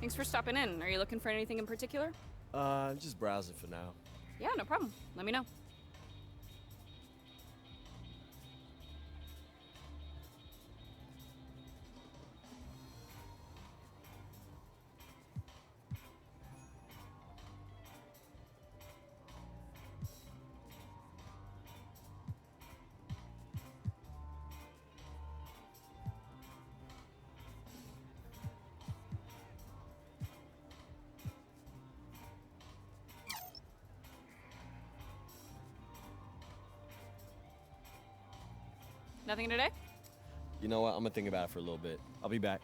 Thanks for stopping in. Are you looking for anything in particular? Just browsing for now. Yeah, no problem. Let me know. Nothing today? You know what? I'm gonna think about it for a little bit. I'll be back.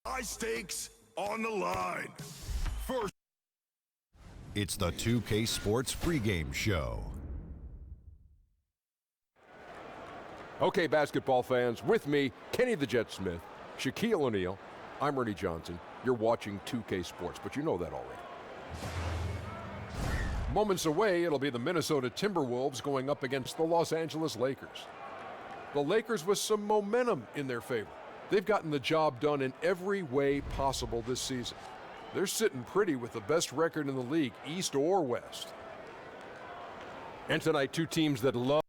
High stakes on the line. First, It's the 2K Sports pregame show. Okay, basketball fans, with me, Kenny the Jet Smith, Shaquille O'Neal, I'm Ernie Johnson. You're watching 2K Sports, but you know that already. Moments away, it'll be the Minnesota Timberwolves going up against the Los Angeles Lakers. The Lakers with some momentum in their favor. They've gotten the job done in every way possible this season. They're sitting pretty with the best record in the league, East or West. And tonight, two teams that love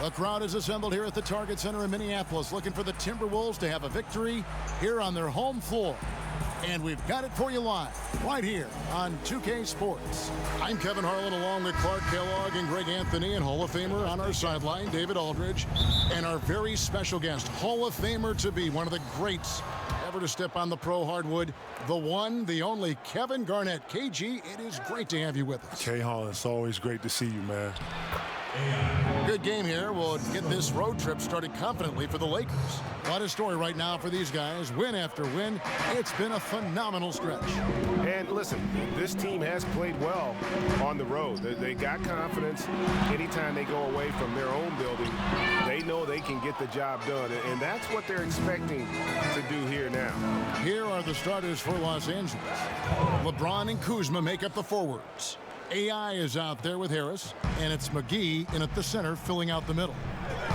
The crowd is assembled here at the Target Center in Minneapolis, looking for the Timberwolves to have a victory here on their home floor. And we've got it for you live, right here on 2K Sports. I'm Kevin Harlan, along with Clark Kellogg and Greg Anthony, and Hall of Famer on our sideline, David Aldridge, and our very special guest, Hall of Famer to be, one of the greats ever to step on the pro hardwood, the one, the only, Kevin Garnett. KG, it is great to have you with us. K-Hall, it's always great to see you, man. Good game here. We'll get this road trip started confidently for the Lakers. What a story right now for these guys. Win after win. It's been a phenomenal stretch. And listen, this team has played well on the road. They got confidence. Anytime they go away from their own building, they know they can get the job done. And that's what they're expecting to do here now. Here are the starters for Los Angeles. LeBron and Kuzma make up the forwards. AI is out there with Harris, and it's McGee in at the center, filling out the middle.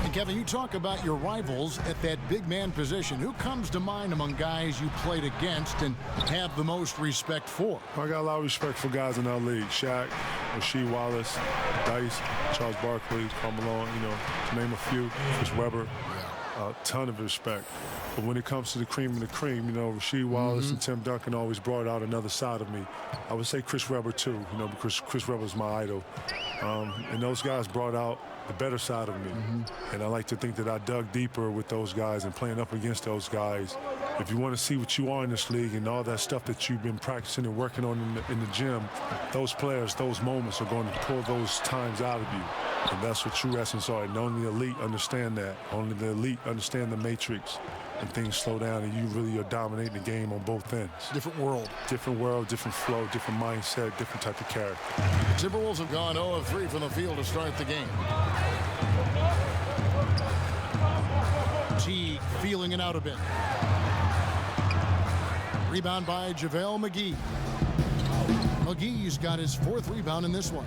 And Kevin, you talk about your rivals at that big man position. Who comes to mind among guys you played against and have the most respect for? I got a lot of respect for guys in our league. Shaq, Rasheed Wallace, Dice, Charles Barkley, Karl Malone, to name a few. Chris Webber. A ton of respect. But when it comes to the cream of the cream, Rasheed Wallace and Tim Duncan always brought out another side of me. I would say Chris Webber too, because Chris Webber's my idol. And those guys brought out the better side of me. And I like to think that I dug deeper with those guys and playing up against those guys. If you want to see what you are in this league and all that stuff that you've been practicing and working on in the gym, those players, those moments are going to pull those times out of you. And that's what true essence are. And only the elite understand that. Only the elite understand the matrix. And things slow down and you really are dominating the game on both ends. Different world. Different world, different flow, different mindset, different type of character. The Timberwolves have gone 0 of 3 from the field to start the game. Teague feeling it out a bit. Rebound by JaVale McGee. McGee's got his 4th rebound in this one.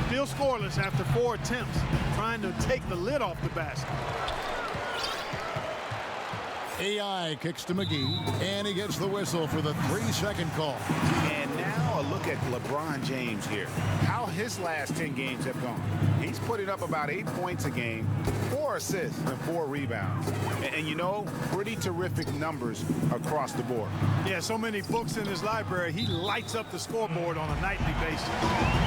Still scoreless after 4 attempts, trying to take the lid off the basket. AI kicks to McGee, and he gets the whistle for the 3-second call. And now a look at LeBron James here. How his last 10 games have gone. He's putting up about 8 points a game, 4 assists, and 4 rebounds. And pretty terrific numbers across the board. Yeah, so many books in his library, he lights up the scoreboard on a nightly basis.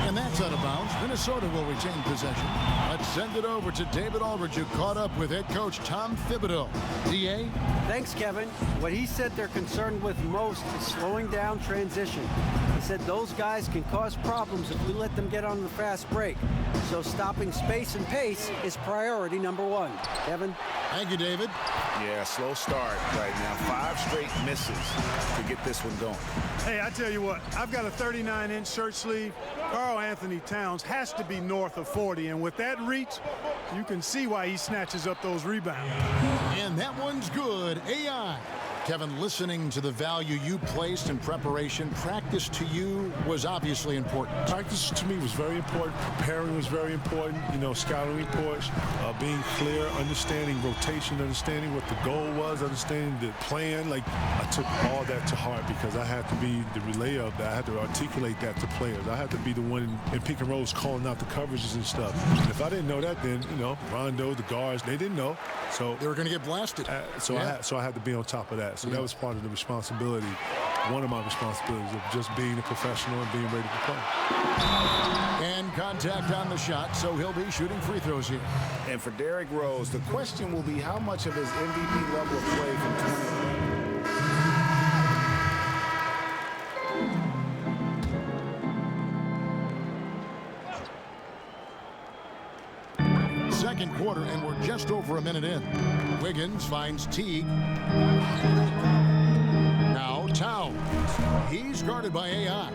And that's out of bounds. Minnesota will retain possession. Let's send it over to David Aldridge, who caught up with head coach Tom Thibodeau. DA? Thanks, Kevin. What he said they're concerned with most is slowing down transition. He said those guys can cause problems if we let them get on the fast break. So stopping space and pace is priority number 1. Kevin? Thank you, David. Yeah, slow start right now. 5 straight misses to get this one going. Hey, I tell you what, I've got a 39-inch shirt sleeve. Karl Anthony Towns has to be north of 40, and with that reach, you can see why he snatches up those rebounds. And that one's good. AI. Kevin, listening to the value you placed in preparation, practice to you was obviously important. Practice to me was very important. Preparing was very important. Scouting reports, being clear, understanding rotation, understanding what the goal was, understanding the plan. I took all that to heart because I had to be the relayer of that. I had to articulate that to players. I had to be the one in pick and rolls calling out the coverages and stuff. And if I didn't know that, then, Rondo, the guards, they didn't know. So they were going to get blasted. So I had to be on top of that. So that was part of the responsibility, one of my responsibilities of just being a professional and being ready to play. And contact on the shot, so he'll be shooting free throws here. And for Derrick Rose, the question will be how much of his MVP level of play from Second quarter, and we're just over a minute in. Wiggins finds Teague. Now Towns. He's guarded by AI.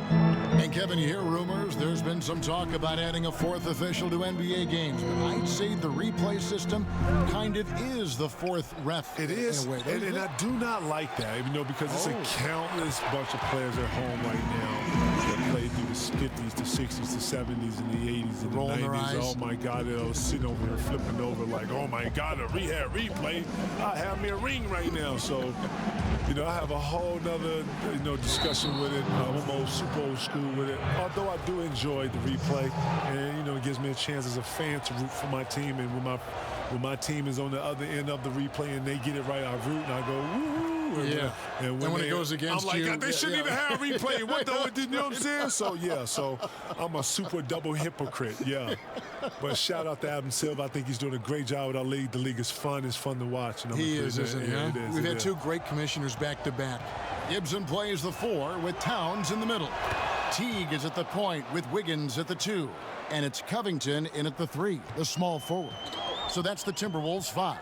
And Kevin, you hear rumors. There's been some talk about adding a 4th official to NBA games. But I'd say the replay system kind of is the 4th ref. It is, and I do not like that, because it's a countless bunch of players at home right now that played through the 50s, the 60s, the 70s, and the 80s, and the 90s. Oh, my God, they'll sit over here flipping over like, oh, my God, a rehab replay. I have me a ring right now. So, I have a whole nother, discussion with it. I'm super old school with it. Although I do enjoy the replay, and, it gives me a chance as a fan to root for my team. And when my team is on the other end of the replay and they get it right, I root and I go, woo. Yeah. And when it goes against I'm like, you, they shouldn't even have replay. What the, you know what I'm saying? So I'm a super double hypocrite. Yeah. But shout out to Adam Silver. I think he's doing a great job with our league. The league is fun. It's fun to watch. And he is, isn't he? It is. We've had 2 great commissioners back to back. Gibson plays the 4 with Towns in the middle. Teague is at the point with Wiggins at the 2. And it's Covington in at the 3, the small forward. So that's the Timberwolves 5.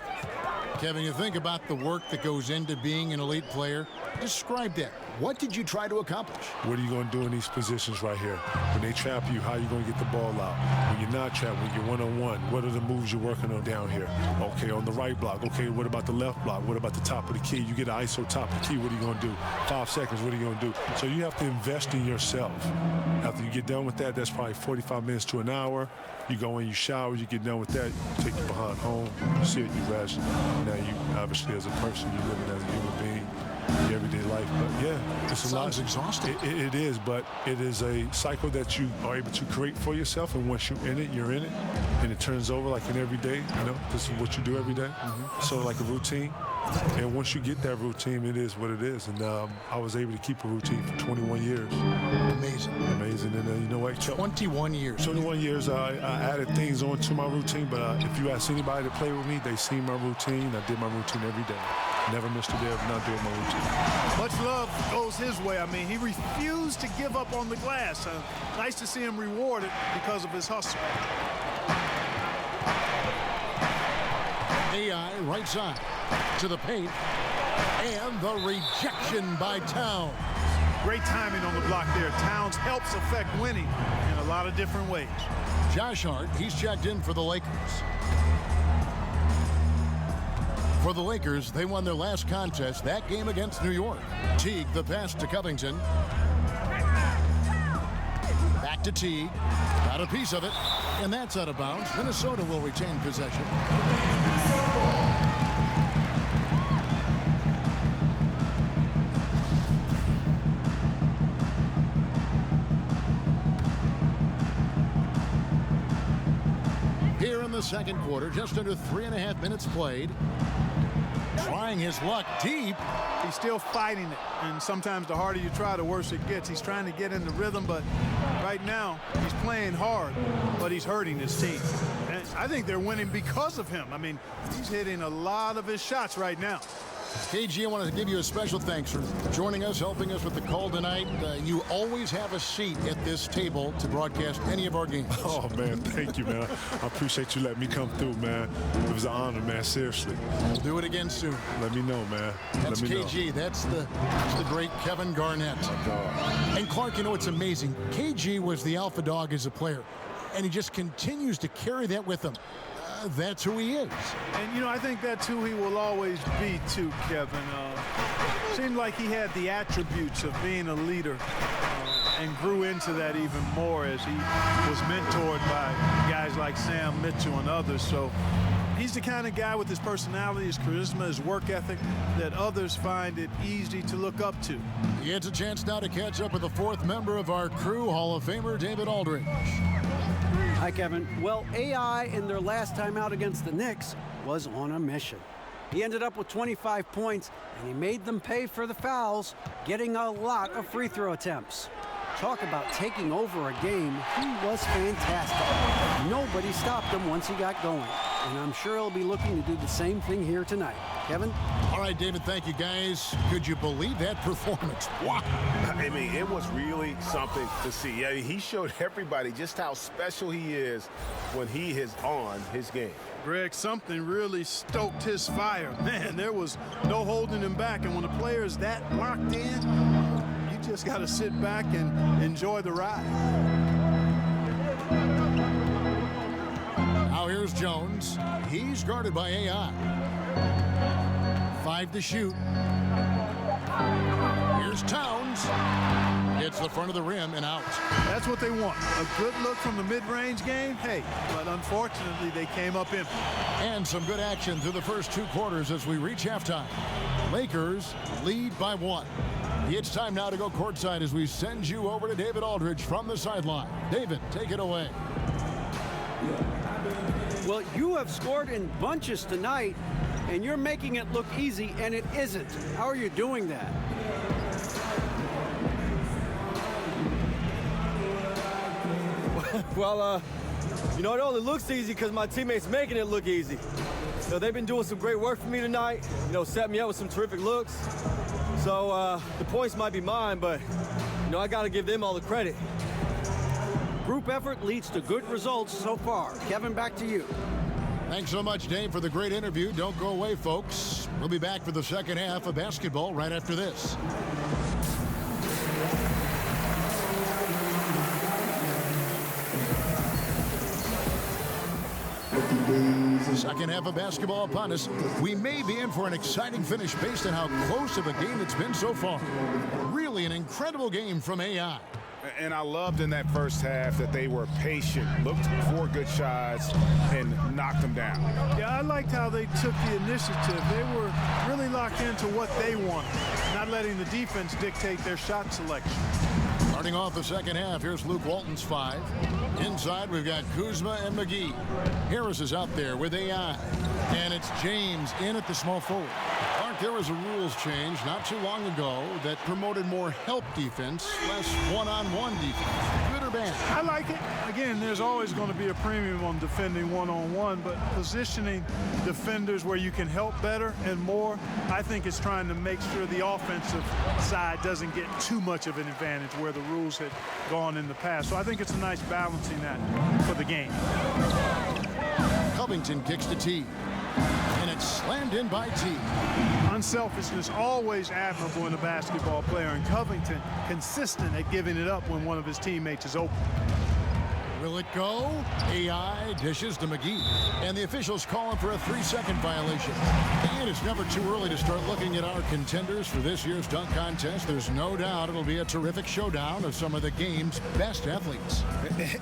Kevin, you think about the work that goes into being an elite player. Describe that. What did you try to accomplish? What are you going to do in these positions right here? When they trap you, how are you going to get the ball out? When you're not trapped, when you're one-on-one, what are the moves you're working on down here? Okay, on the right block. Okay, what about the left block? What about the top of the key? You get an ISO top of the key, what are you going to do? 5 seconds, what are you going to do? So you have to invest in yourself. After you get done with that, that's probably 45 minutes to an hour. You go in, you shower, you get done with that, you take your behind home, you sit, you rest. Now you, obviously, as a person, you're living as a human being, your everyday life. But yeah, it's a lot. Sounds exhausting. It is, but it is a cycle that you are able to create for yourself. And once you're in it, and it turns over like an every day. You know, this is what you do every day. So like a routine. And once you get that routine, it is what it is. And I was able to keep a routine for 21 years. Amazing. Amazing. And you know what? 21 years. 21 years, I added things onto my routine. But if you ask anybody to play with me, they see my routine. I did my routine every day. Never missed a day of not doing my routine. Much love goes his way. I mean, he refused to give up on the glass. Nice to see him rewarded because of his hustle. AI right side to the paint, and the rejection by Towns. Great timing on the block there. Towns helps affect winning in a lot of different ways. Josh Hart, he's checked in for the Lakers. For the Lakers, they won their last contest, that game against New York. Teague, the pass to Covington. Back to Teague. Got a piece of it, and that's out of bounds. Minnesota will retain possession. Here in the second quarter, just under 3.5 minutes played. Trying his luck deep. He's still fighting it, and sometimes the harder you try, the worse it gets. He's trying to get in the rhythm, but right now he's playing hard, but he's hurting his team. And I think they're winning because of him. I mean, he's hitting a lot of his shots right now. KG, I want to give you a special thanks for joining us, helping us with the call tonight. You always have a seat at this table to broadcast any of our games. Oh, man, thank you, man. I appreciate you letting me come through, man. It was an honor, man, seriously. We'll do it again soon. Let me know, man. That's Let me KG. know. That's the great Kevin Garnett. And Clark, you know, it's amazing. KG was the alpha dog as a player, and he just continues to carry that with him. That's who he is. And, you know, I think that's who he will always be, too, Kevin. Seemed like he had the attributes of being a leader and grew into that even more as he was mentored by guys like Sam Mitchell and others. So he's the kind of guy with his personality, his charisma, his work ethic that others find it easy to look up to. He gets a chance now to catch up with the fourth member of our crew, Hall of Famer David Aldridge. Hi, Kevin. Well, AI in their last time out against the Knicks was on a mission. He ended up with 25 points, and he made them pay for the fouls, getting a lot of free throw attempts. Talk about taking over a game. He was fantastic. Nobody stopped him once he got going, and I'm sure he'll be looking to do the same thing here tonight. Kevin? All right, David, thank you, guys. Could you believe that performance? Wow. I mean, it was really something to see. Yeah, he showed everybody just how special he is when he is on his game. Greg, something really stoked his fire. Man, there was no holding him back, and when a player is that locked in, you just got to sit back and enjoy the ride. Now here's Jones. He's guarded by AI. 5 to shoot. Here's Towns. Hits the front of the rim and out. That's what they want. A good look from the mid-range game. Hey, but unfortunately, they came up empty. And some good action through the first 2 quarters as we reach halftime. Lakers lead by 1. It's time now to go courtside as we send you over to David Aldridge from the sideline. David, take it away. Well, you have scored in bunches tonight, and you're making it look easy, and it isn't. How are you doing that? Well, you know, it only looks easy because my teammates making it look easy. So they've been doing some great work for me tonight, you know, set me up with some terrific looks. So the points might be mine, but, you know, I got to give them all the credit. Group effort leads to good results so far. Kevin, back to you. Thanks so much, Dave, for the great interview. Don't go away, folks. We'll be back for the second half of basketball right after this. Second half of basketball upon us. We may be in for an exciting finish based on how close of a game it's been so far. Really an incredible game from AI. And I loved in that first half that they were patient, looked for good shots, and knocked them down. Yeah, I liked how they took the initiative. They were really locked into what they wanted, not letting the defense dictate their shot selection. Starting off the second half, here's Luke Walton's 5. Inside, we've got Kuzma and McGee. Harris is out there with AI. And it's James in at the small forward. Mark, there was a rules change not too long ago that promoted more help defense, less one-on-one defense. Good or bad? I like it. Again, there's always going to be a premium on defending one-on-one, but positioning defenders where you can help better and more, I think it's trying to make sure the offensive side doesn't get too much of an advantage where the rules had gone in the past. So I think it's a nice balancing that for the game. Covington kicks to T. And it's slammed in by T. Unselfishness always admirable in a basketball player, and Covington consistent at giving it up when one of his teammates is open. Will it go? AI dishes to McGee. And the officials call him for a 3-second violation. And it's never too early to start looking at our contenders for this year's dunk contest. There's no doubt it'll be a terrific showdown of some of the game's best athletes.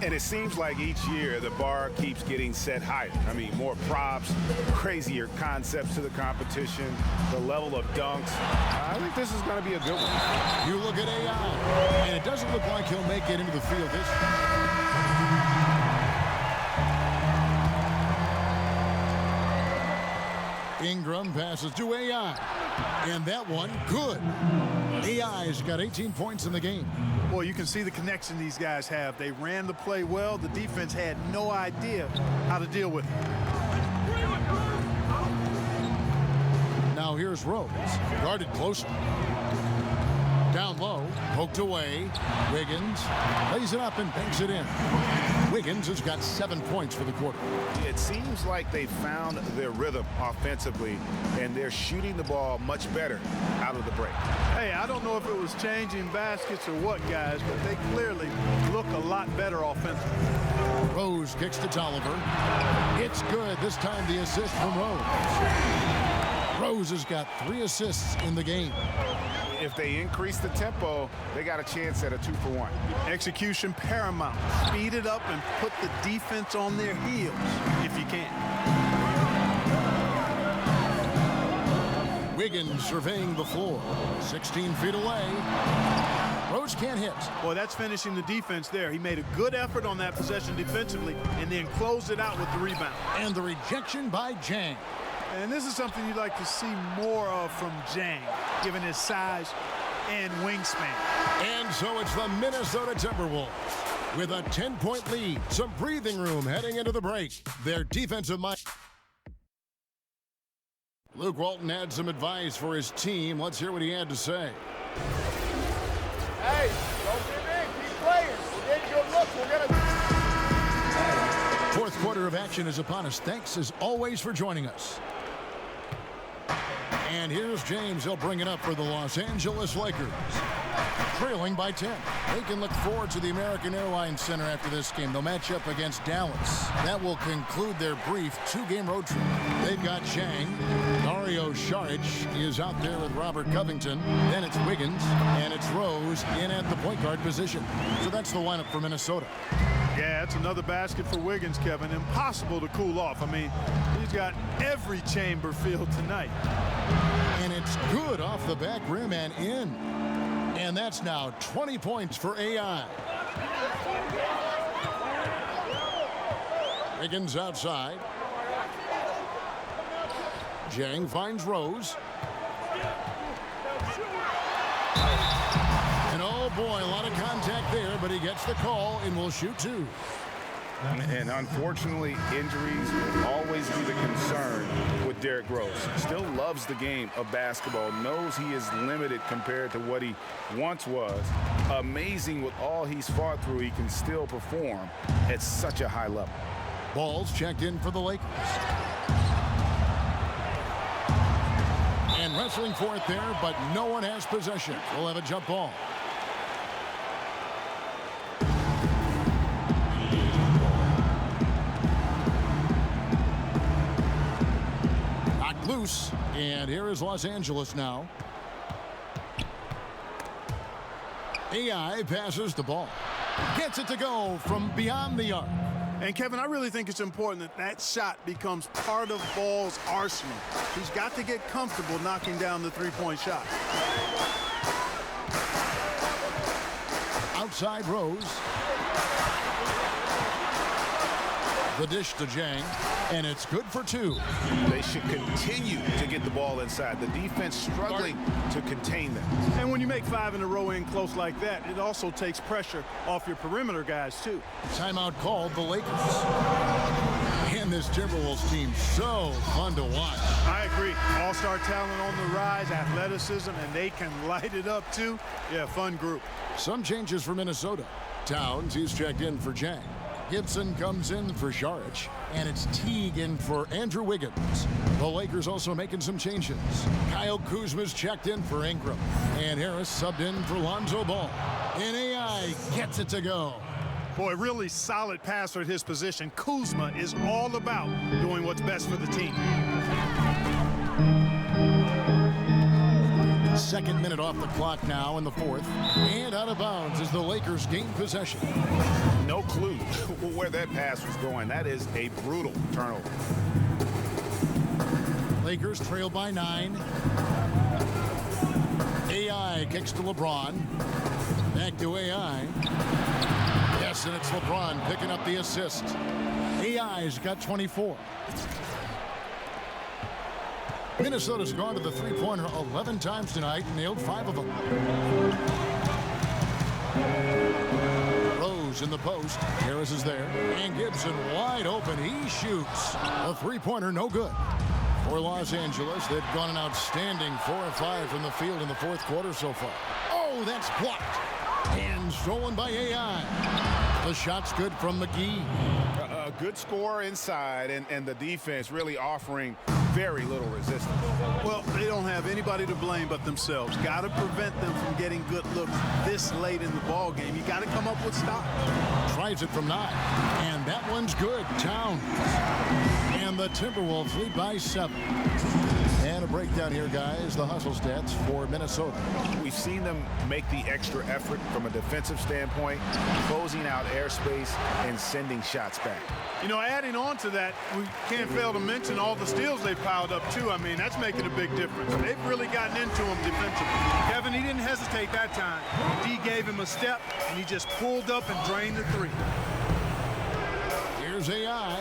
And it seems like each year the bar keeps getting set higher. I mean, more props, crazier concepts to the competition, the level of dunks. I think this is going to be a good one. You look at AI, and it doesn't look like he'll make it into the field this year. Ingram passes to AI. And that one, good. AI's got 18 points in the game. Boy, you can see the connection these guys have. They ran the play well. The defense had no idea how to deal with it. Now here's Rose, guarded closely. Down low, poked away. Wiggins lays it up and banks it in. Wiggins has got 7 points for the quarter. It seems like they found their rhythm offensively, and they're shooting the ball much better out of the break. Hey, I don't know if it was changing baskets or what, guys, but they clearly look a lot better offensively. Rose kicks to Tolliver. It's good. This time the assist from Rose. Rose has got 3 assists in the game. If they increase the tempo, they got a chance at a 2-for-1. Execution paramount. Speed it up and put the defense on their heels if you can. Wiggins surveying the floor. 16 feet away. Rose can't hit. Boy, that's finishing the defense there. He made a good effort on that possession defensively and then closed it out with the rebound. And the rejection by Jang. And this is something you'd like to see more of from Jang, given his size and wingspan. And so it's the Minnesota Timberwolves with a 10-point lead. Some breathing room heading into the break. Their defensive mind. Luke Walton had some advice for his team. Let's hear what he had to say. Hey, don't give in. Keep playing. We're getting good looks. We're going to... Fourth quarter of action is upon us. Thanks, as always, for joining us. And here's James. He'll bring it up for the Los Angeles Lakers. Trailing by 10. They can look forward to the American Airlines Center after this game. They'll match up against Dallas. That will conclude their brief 2-game road trip. They've got Chang. Dario Saric is out there with Robert Covington. Then it's Wiggins. And it's Rose in at the point guard position. So that's the lineup for Minnesota. Yeah, it's another basket for Wiggins, Kevin. Impossible to cool off. I mean, he's got every chamber filled tonight. And it's good off the back rim and in. And that's now 20 points for AI. Wiggins outside. Jang finds Rose. And oh boy, a lot of contact there, but he gets the call and will shoot 2. And unfortunately, injuries will always be the concern with Derrick Rose. Still loves the game of basketball, knows he is limited compared to what he once was. Amazing with all he's fought through, he can still perform at such a high level. Ball's checked in for the Lakers. And wrestling for it there, but no one has possession. We'll have a jump ball. Knocked loose, and here is Los Angeles now. AI passes the ball. Gets it to go from beyond the arc. And, Kevin, I really think it's important that that shot becomes part of Ball's arsenal. He's got to get comfortable knocking down the three-point shot. Outside Rose. The dish to Jang, and it's good for two. They should continue to get the ball inside. The defense struggling to contain them. And when you make 5 in a row in close like that, it also takes pressure off your perimeter guys, too. Timeout called the Lakers. And this Timberwolves team, so fun to watch. I agree. All-star talent on the rise, athleticism, and they can light it up, too. Yeah, fun group. Some changes for Minnesota. Towns, he's checked in for Jang. Gibson comes in for Saric, and it's Teague in for Andrew Wiggins. The Lakers also making some changes. Kyle Kuzma's checked in for Ingram, and Harris subbed in for Lonzo Ball. And AI gets it to go. Boy, really solid passer at his position. Kuzma is all about doing what's best for the team. Second minute off the clock now in the fourth. And out of bounds as the Lakers gain possession. No clue where that pass was going. That is a brutal turnover. Lakers trail by 9. AI kicks to LeBron. Back to AI. Yes, and it's LeBron picking up the assist. AI's got 24. Minnesota's gone to the three-pointer 11 times tonight and nailed 5 of them. Rose in the post. Harris is there. And Gibson wide open. He shoots. A three-pointer no good. For Los Angeles, they've gone an outstanding 4 of 5 from the field in the fourth quarter so far. Oh, that's blocked. And stolen by AI. The shot's good from McGee. A good score inside, and the defense really offering very little resistance. Well, they don't have anybody to blame but themselves. Got to prevent them from getting good looks this late in the ball game. You got to come up with stops. Tries it from 9, and that one's good. Towns. And the Timberwolves lead by 7. And a breakdown here, guys. The hustle stats for Minnesota. We've seen them make the extra effort from a defensive standpoint, closing out airspace and sending shots back. You know, adding on to that, we can't fail to mention all the steals they've piled up, too. I mean, that's making a big difference. They've really gotten into them defensively. Kevin, he didn't hesitate that time. D gave him a step, and he just pulled up and drained the three. Here's AI.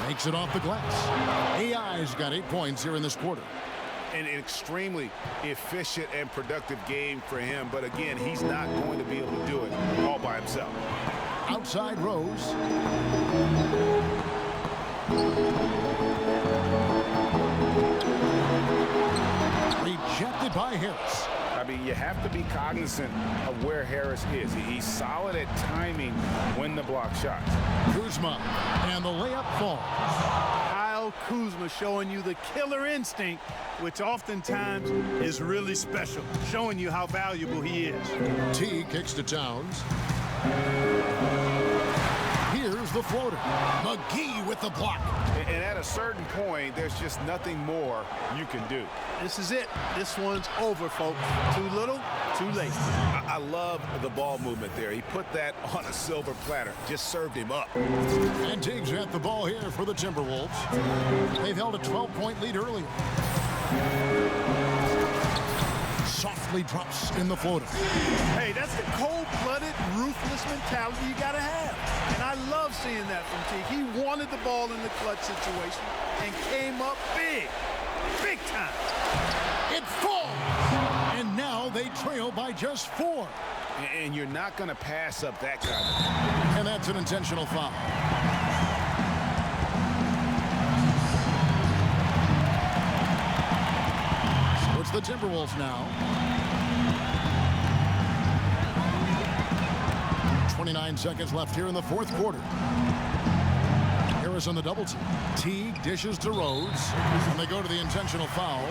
Makes it off the glass. AI's got 8 points here in this quarter. An extremely efficient and productive game for him. But again, he's not going to be able to do it all by himself. Outside Rose. Rejected by Harris. I mean, you have to be cognizant of where Harris is. He's solid at timing when the block shots. Kuzma, and the layup falls. Kyle Kuzma showing you the killer instinct, which oftentimes is really special, showing you how valuable he is. T kicks to Towns. Here's the floater. McGee with the block. And at a certain point, there's just nothing more you can do. This is it. This one's over, folks. Too little, too late. I love the ball movement there. He put that on a silver platter. Just served him up. And Teague's at the ball here for the Timberwolves. They've held a 12-point lead earlier. Softly drops in the floater. Hey, that's the cold-blooded, ruthless mentality you got to have. And I love seeing that from Teague. He wanted the ball in the clutch situation and came up big time. It falls. And now they trail by just 4. And you're not going to pass up that kind of. And that's an intentional foul. So it's the Timberwolves now. 29 seconds left here in the fourth quarter. Harris Davis on the double team. Teague dishes to Rhodes, and they go to the intentional foul.